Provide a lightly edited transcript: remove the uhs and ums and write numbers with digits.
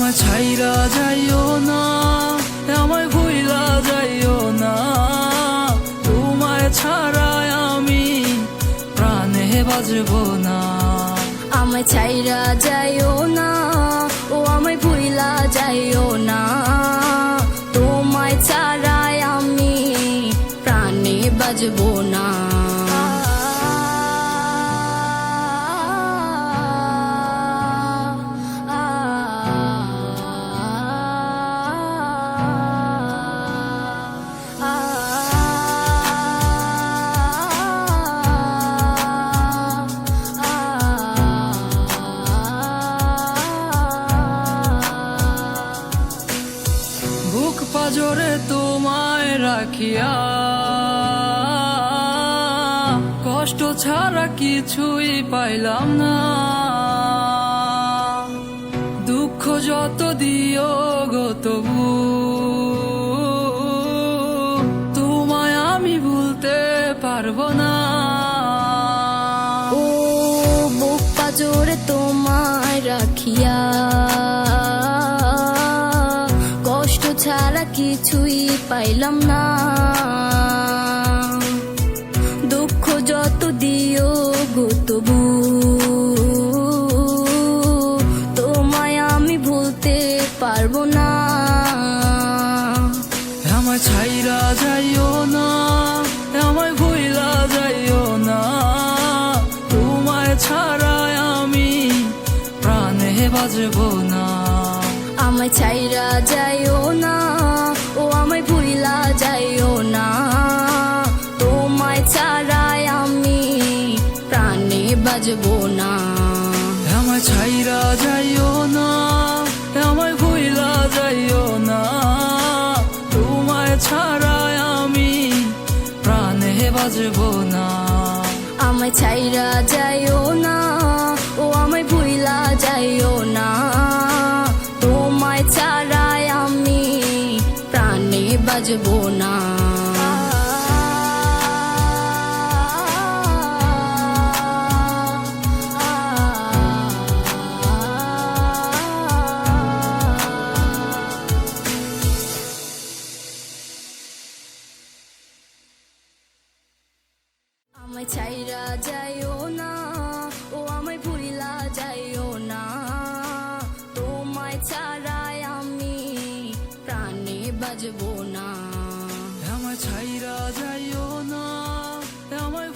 আমায় ছাইরা যাইও না, আমায় ভুইলা যাইও না, তোমায় ছাড়াই আমি প্রাণে বাজবো না। আমায় ছাইরা যাইও না, ও আমায় ভুইলা যাইও না, তোমায় ছাড়াই আমি প্রাণে বাজবো না। বুক পাজরে তোমায় রাখিয়া কষ্ট ছাড়া কিছুই পাইলাম না, দুঃখ যত দিও গো তবু তোমায় আমি ভুলতে পারবো না। ও বুক পাজরে তোমায় রাখিয়া কষ্ট ছাড়া কিছুই পাইলাম না, দুঃখ যত দিও গো তবু তোমায় আমি ভুলতে পারবো না। আমায় ছাইরা যাইও না, আমায় ভুইলা যাইও না, তোমায় ছাড়াই আমি প্রাণে বাজবো না। আমায় ছাইরা যাইও না, ও আমায় ভুইলা যাইও না, তোমায় ছাড়াই আমি প্রাণে বাজবো না। আমায় ছাইরা যাইও না, আমায় ভুইলা যাইও না, তোমায় ছাড়াই আমি প্রাণে বাজবো না। আমায় ছাইরা যাইও না, ও আমায় ভুইলা যাইও না, তোমায় ছাড়াই আমি প্রাণে বাজবো না। আমায় ছাইরা যাইও না, ও আমায় ভুইলা যাইও না, তোমায় ছাড়াই আমি প্রাণে বাজবো না। আমায় ছাইরা যাইও না, আমায়